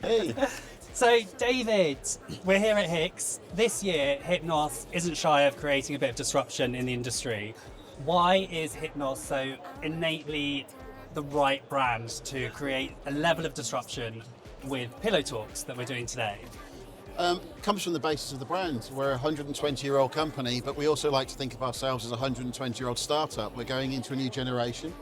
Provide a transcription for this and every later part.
Hey. So, David, we're here at HIX. This year, Hypnos isn't shy of creating a bit of disruption in the industry. Why is Hypnos so innately the right brand to create a level of disruption with Pillow Talks that we're doing today? Comes from the basis of the brand. We're a 120-year-old company, but we also like to think of ourselves as a 120-year-old startup. We're going into a new generation.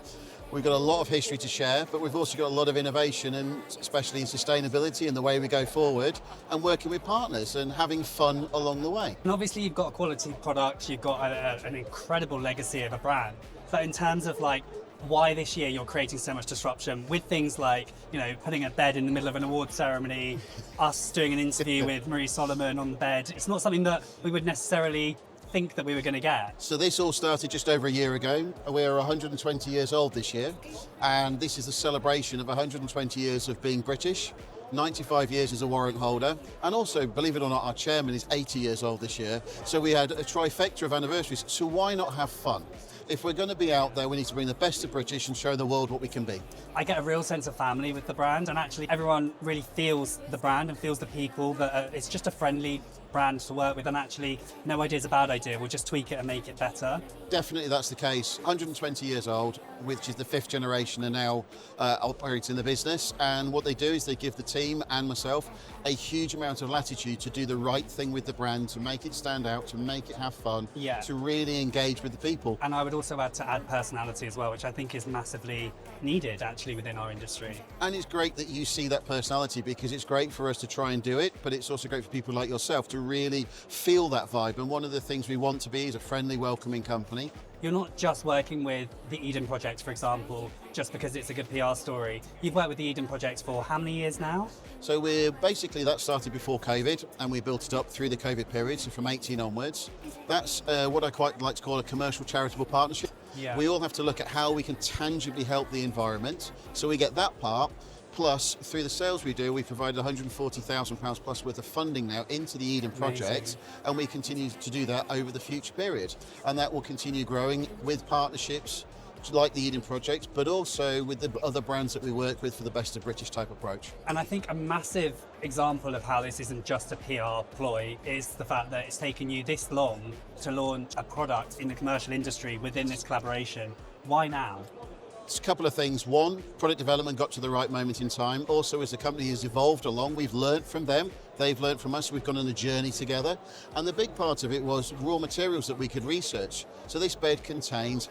We've got a lot of history to share, but we've also got a lot of innovation, and especially in sustainability and the way we go forward, and working with partners and having fun along the way. And obviously you've got a quality product, you've got an incredible legacy of a brand. But in terms of like why this year you're creating so much disruption with things like, you know, putting a bed in the middle of an award ceremony, us doing an interview with Marie Solomon on the bed, it's not something that we would necessarily think that we were going to get. So this all started just over a year ago. We're 120 years old this year, and this is the celebration of 120 years of being British, 95 years as a warrant holder, and also, believe it or not, our chairman is 80 years old this year. So we had a trifecta of anniversaries, so why not have fun? If we're going to be out there, we need to bring the best of British and show the world what we can be. I get a real sense of family with the brand, and actually everyone really feels the brand and feels the people, that it's just a friendly brand to work with, and actually no idea is a bad idea, we'll just tweak it and make it better. Definitely that's the case. 120 years old, which is the fifth generation, are now operating the business, and what they do is they give the team and myself a huge amount of latitude to do the right thing with the brand, to make it stand out, to make it have fun, to really engage with the people. And I would also add personality as well, which I think is massively needed actually within our industry. And it's great that you see that personality, because it's great for us to try and do it, but it's also great for people like yourself to really feel that vibe. And one of the things we want to be is a friendly, welcoming company. You're not just working with the Eden Project, for example, just because it's a good PR story. You've worked with the Eden Project for how many years now? So we're basically, that started before COVID, and we built it up through the COVID period, so from 18 onwards. That's what I quite like to call a commercial charitable partnership. Yeah. We all have to look at how we can tangibly help the environment, so we get that part. Plus, through the sales we do, we provided £140,000 plus worth of funding now into the Eden Project. Amazing. And we continue to do that over the future period. And that will continue growing with partnerships like the Eden Project, but also with the other brands that we work with for the best of British type approach. And I think a massive example of how this isn't just a PR ploy is the fact that it's taken you this long to launch a product in the commercial industry within this collaboration. Why now? It's a couple of things. One, product development got to the right moment in time. Also, as the company has evolved along, we've learned from them. They've learned from us. We've gone on a journey together. And the big part of it was raw materials that we could research. So this bed contains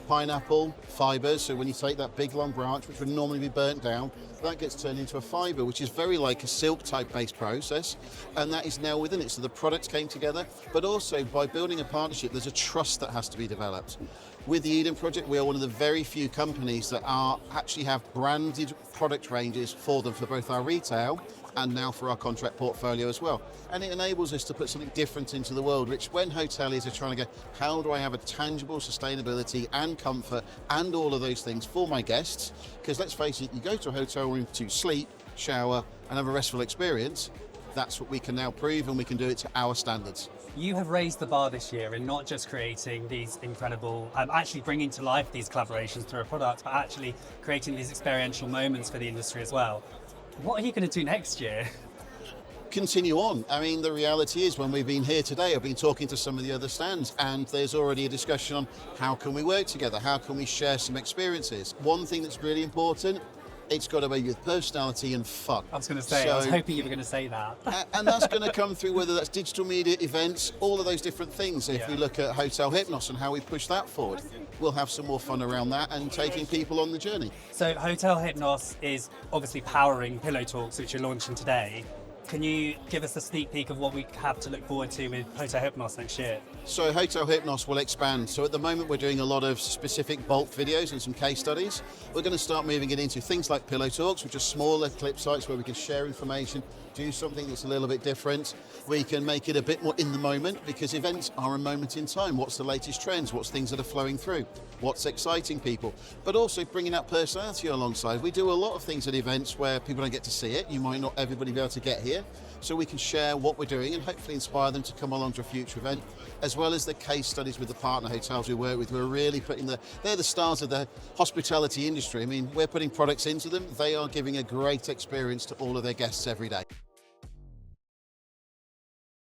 pineapple fibres. So when you take that big long branch, which would normally be burnt down, that gets turned into a fibre, which is very like a silk type based process. And that is now within it. So the products came together, but also by building a partnership, there's a trust that has to be developed. With the Eden Project, we are one of the very few companies that actually have branded product ranges for them, for both our retail and now for our contract portfolio as well. And it enables us to put something different into the world, which when hoteliers are trying to go, how do I have a tangible sustainability and comfort and all of those things for my guests? Because let's face it, you go to a hotel room to sleep, shower and have a restful experience. That's what we can now prove, and we can do it to our standards. You have raised the bar this year in not just creating these incredible, actually bringing to life these collaborations through a product, but actually creating these experiential moments for the industry as well. What are you going to do next year? Continue on. I mean, the reality is when we've been here today, I've been talking to some of the other stands, and there's already a discussion on how can we work together, how can we share some experiences. One thing that's really important, it's got to be with personality and fun. I was going to say, I was hoping you were going to say that. And that's going to come through whether that's digital media, events, all of those different things. If we look at Hotel Hypnos and how we push that forward, we'll have some more fun around that and taking people on the journey. So Hotel Hypnos is obviously powering Pillow Talks, which you're launching today. Can you give us a sneak peek of what we have to look forward to with Hotel Hypnos next year? So Hotel Hypnos will expand. So at the moment we're doing a lot of specific bulk videos and some case studies. We're going to start moving it into things like Pillow Talks, which are smaller clip sites where we can share information, do something that's a little bit different. We can make it a bit more in the moment, because events are a moment in time. What's the latest trends? What's things that are flowing through? What's exciting people? But also bringing that personality alongside. We do a lot of things at events where people don't get to see it. You might not everybody be able to get here. here, so we can share what we're doing and hopefully inspire them to come along to a future event, as well as the case studies with the partner hotels we work with. We're really putting they're the stars of the hospitality industry. I mean, we're putting products into them. They are giving a great experience to all of their guests every day.